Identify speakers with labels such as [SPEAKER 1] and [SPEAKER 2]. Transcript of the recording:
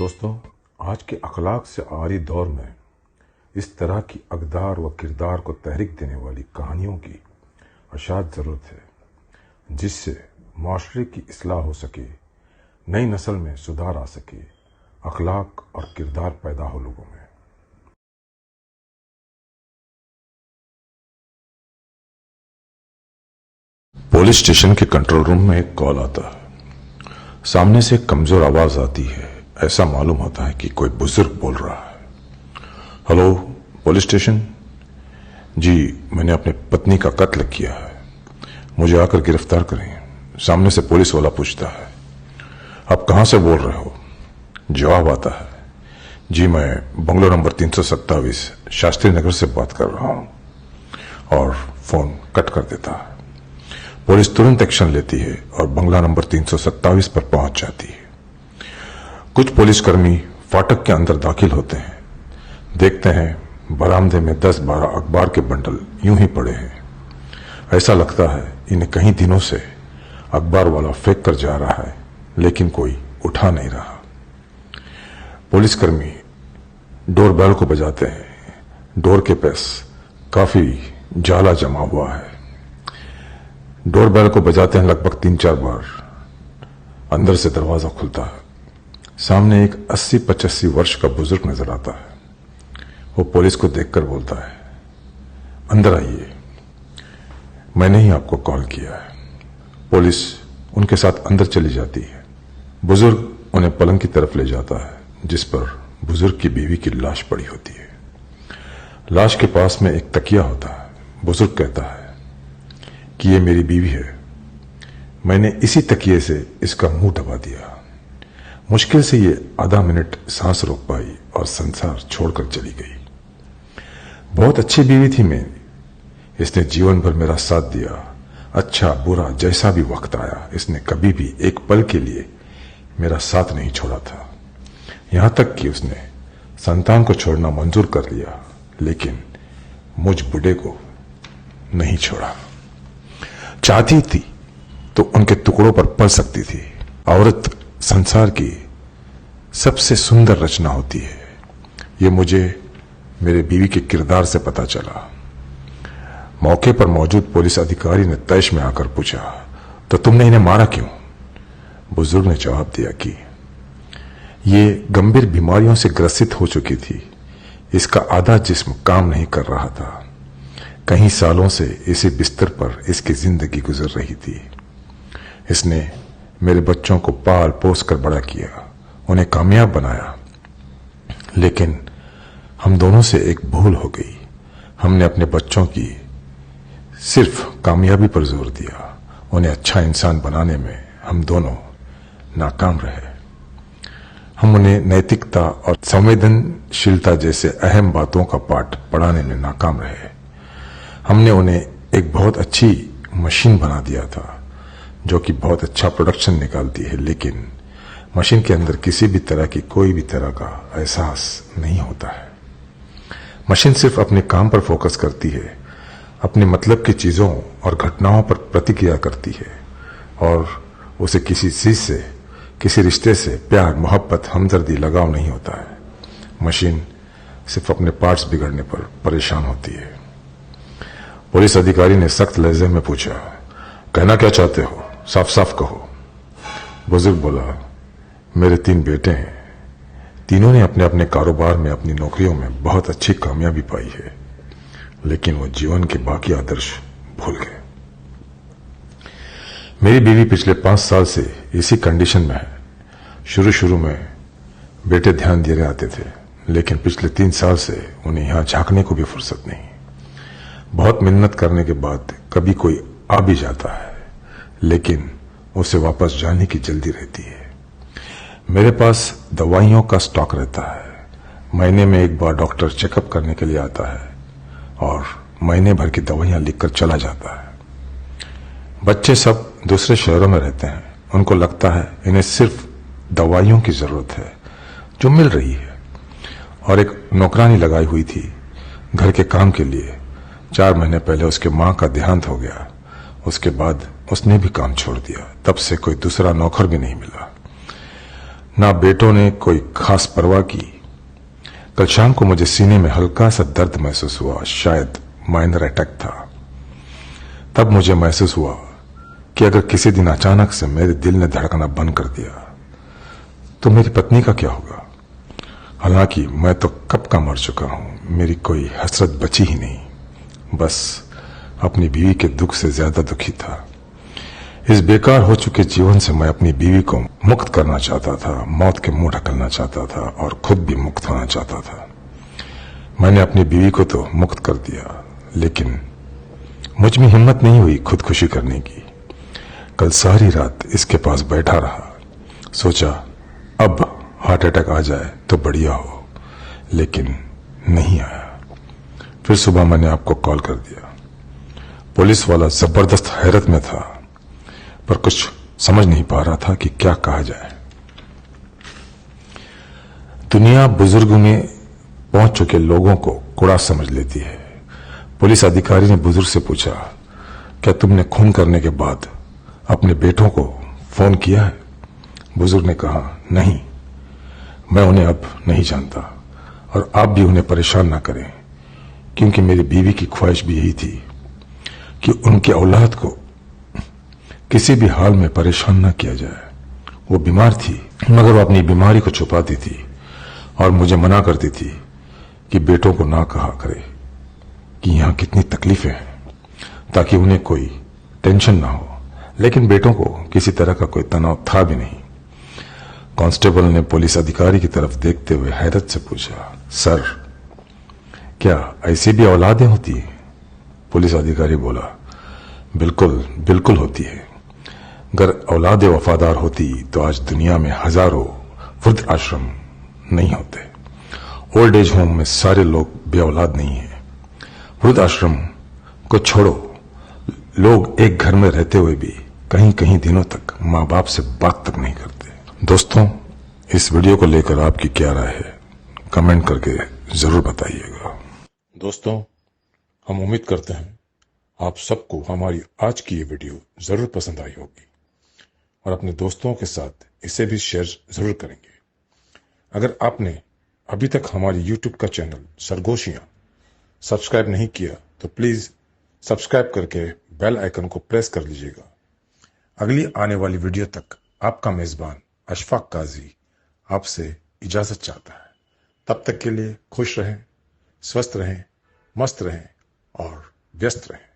[SPEAKER 1] दोस्तों, आज के अखलाक से आरी दौर में इस तरह की अक़दार व किरदार को तहरीक देने वाली कहानियों की अशाद ज़रूरत है, जिससे माशरे की इस्लाह हो सके, नई नस्ल में सुधार आ सके, अखलाक और किरदार पैदा हो लोगों में। पुलिस स्टेशन के कंट्रोल रूम में एक कॉल आता है। सामने से कमजोर आवाज आती है। ऐसा मालूम होता है कि कोई बुजुर्ग बोल रहा है। Hello, police station. जी, मैंने अपनी पत्नी का कत्ल किया है, मुझे आकर गिरफ्तार करें। सामने से पुलिस वाला पूछता है, आप कहां से बोल रहे हो? जवाब आता है, जी मैं बंगलो नंबर 327 शास्त्री नगर से बात कर रहा हूं। और फोन कट कर देता है। पुलिस तुरंत एक्शन लेती है और बंगला नंबर 327 पर पहुंच जाती है। कुछ पुलिसकर्मी फाटक के अंदर दाखिल होते हैं। देखते हैं बरामदे में 10-12 अखबार के बंडल यूं ही पड़े हैं। ऐसा लगता है इन्हें कई दिनों से अखबार वाला फेंक कर जा रहा है, लेकिन कोई उठा नहीं रहा। पुलिसकर्मी डोर बेल को बजाते हैं। डोर के पास काफी जाला जमा हुआ है। डोर बेल को बजाते हैं लगभग 3-4 बार। अंदर से दरवाजा खुलता है। सामने एक 80-85 वर्ष का बुजुर्ग नजर आता है। वो पुलिस को देखकर बोलता है, अंदर आइए, मैंने ही आपको कॉल किया है। पुलिस उनके साथ अंदर चली जाती है। बुजुर्ग उन्हें पलंग की तरफ ले जाता है, जिस पर बुजुर्ग की बीवी की लाश पड़ी होती है। लाश के पास में एक तकिया होता है। बुजुर्ग कहता है कि ये मेरी बीवी है, मैंने इसी तकिए से इसका मुंह दबा दिया। मुश्किल से ये आधा मिनट सांस रोक पाई और संसार छोड़कर चली गई। बहुत अच्छी बीवी थी मेरी, इसने जीवन भर मेरा साथ दिया। अच्छा बुरा जैसा भी वक्त आया, इसने कभी भी एक पल के लिए मेरा साथ नहीं छोड़ा था। यहां तक कि उसने संतान को छोड़ना मंजूर कर लिया, लेकिन मुझ बूढ़े को नहीं छोड़ा। चाहती थी तो उनके टुकड़ों पर पल सकती थी। औरत संसार की सबसे सुंदर रचना होती है, ये मुझे मेरे बीवी के किरदार से पता चला। मौके पर मौजूद पुलिस अधिकारी ने तैश में आकर पूछा, तो तुमने इन्हें मारा क्यों? बुजुर्ग ने जवाब दिया कि ये गंभीर बीमारियों से ग्रसित हो चुकी थी। इसका आधा जिस्म काम नहीं कर रहा था। कई सालों से इसी बिस्तर पर इसकी जिंदगी गुजर रही थी। इसने मेरे बच्चों को पाल पोस कर बड़ा किया, उन्हें कामयाब बनाया, लेकिन हम दोनों से एक भूल हो गई। हमने अपने बच्चों की सिर्फ कामयाबी पर जोर दिया। उन्हें अच्छा इंसान बनाने में हम दोनों नाकाम रहे। हम उन्हें नैतिकता और संवेदनशीलता जैसे अहम बातों का पाठ पढ़ाने में नाकाम रहे। हमने उन्हें एक बहुत अच्छी मशीन बना दिया था, जो कि बहुत अच्छा प्रोडक्शन निकालती है, लेकिन मशीन के अंदर किसी भी तरह की कोई भी तरह का एहसास नहीं होता है। मशीन सिर्फ अपने काम पर फोकस करती है, अपने मतलब की चीजों और घटनाओं पर प्रतिक्रिया करती है, और उसे किसी चीज से, किसी रिश्ते से प्यार, मोहब्बत, हमदर्दी, लगाव नहीं होता है। मशीन सिर्फ अपने पार्ट्स बिगड़ने पर परेशान होती है। पुलिस अधिकारी ने सख्त लहजे में पूछा, कहना क्या चाहते हो? साफ साफ कहो। बुजुर्ग बोला, मेरे 3 बेटे हैं। तीनों ने अपने अपने कारोबार में, अपनी नौकरियों में बहुत अच्छी कामयाबी पाई है, लेकिन वो जीवन के बाकी आदर्श भूल गए। मेरी बीवी पिछले 5 साल से इसी कंडीशन में है। शुरू में बेटे ध्यान दिए आते थे, लेकिन पिछले 3 साल से उन्हें यहां झांकने को भी फुर्सत नहीं। बहुत मेहनत करने के बाद कभी कोई आ भी जाता है, लेकिन उसे वापस जाने की जल्दी रहती है। मेरे पास दवाइयों का स्टॉक रहता है। महीने में एक बार डॉक्टर चेकअप करने के लिए आता है और महीने भर की दवाइयां लिखकर चला जाता है। बच्चे सब दूसरे शहरों में रहते हैं। उनको लगता है इन्हें सिर्फ दवाइयों की जरूरत है, जो मिल रही है। और एक नौकरानी लगाई हुई थी घर के काम के लिए। 4 महीने पहले उसके मां का देहांत हो गया। उसके बाद उसने भी काम छोड़ दिया। तब से कोई दूसरा नौकर भी नहीं मिला। ना बेटों ने कोई खास परवाह की। कल शाम को मुझे सीने में हल्का सा दर्द महसूस हुआ, शायद माइनर अटैक था। तब मुझे महसूस हुआ कि अगर किसी दिन अचानक से मेरे दिल ने धड़कना बंद कर दिया तो मेरी पत्नी का क्या होगा। हालांकि मैं तो कब का मर चुका हूं, मेरी कोई हसरत बची ही नहीं। बस अपनी बीवी के दुख से ज्यादा दुखी था। इस बेकार हो चुके जीवन से मैं अपनी बीवी को मुक्त करना चाहता था, मौत के मुंह ढकलना चाहता था और खुद भी मुक्त होना चाहता था। मैंने अपनी बीवी को तो मुक्त कर दिया, लेकिन मुझ में हिम्मत नहीं हुई खुदकुशी करने की। कल सारी रात इसके पास बैठा रहा, सोचा अब हार्ट अटैक आ जाए तो बढ़िया हो, लेकिन नहीं आया। फिर सुबह मैंने आपको कॉल कर दिया। पुलिस वाला जबरदस्त हैरत में था, पर कुछ समझ नहीं पा रहा था कि क्या कहा जाए। दुनिया बुजुर्ग में पहुंच चुके लोगों को कुड़ा समझ लेती है। पुलिस अधिकारी ने बुजुर्ग से पूछा, क्या तुमने खून करने के बाद अपने बेटों को फोन किया है? बुजुर्ग ने कहा, नहीं, मैं उन्हें अब नहीं जानता और आप भी उन्हें परेशान ना करें, क्योंकि मेरी बीवी की ख्वाहिश भी यही थी कि उनके औलाद को किसी भी हाल में परेशान न किया जाए। वो बीमार थी, मगर वो अपनी बीमारी को छुपाती थी और मुझे मना करती थी कि बेटों को ना कहा करे कि यहां कितनी तकलीफें हैं, ताकि उन्हें कोई टेंशन ना हो। लेकिन बेटों को किसी तरह का कोई तनाव था भी नहीं। कांस्टेबल ने पुलिस अधिकारी की तरफ देखते हुए हैरत से पूछा, सर, क्या ऐसी भी औलादें होती हैं? पुलिस अधिकारी बोला, बिल्कुल बिल्कुल होती है। अगर औलादे वफादार होती तो आज दुनिया में हजारों वृद्ध आश्रम नहीं होते। ओल्ड एज होम में सारे लोग बे औलाद नहीं है। वृद्ध आश्रम को छोड़ो, लोग एक घर में रहते हुए भी कहीं कहीं दिनों तक मां बाप से बात तक नहीं करते। दोस्तों, इस वीडियो को लेकर आपकी क्या राय है, कमेंट करके जरूर बताइएगा। दोस्तों, हम उम्मीद करते हैं आप सबको हमारी आज की ये वीडियो जरूर पसंद आई होगी और अपने दोस्तों के साथ इसे भी शेयर जरूर करेंगे। अगर आपने अभी तक हमारी YouTube का चैनल सरगोशियां सब्सक्राइब नहीं किया तो प्लीज सब्सक्राइब करके बेल आइकन को प्रेस कर लीजिएगा। अगली आने वाली वीडियो तक आपका मेजबान अशफाक काजी आपसे इजाजत चाहता है। तब तक के लिए खुश रहें, स्वस्थ रहें, मस्त रहें और व्यस्त रहें।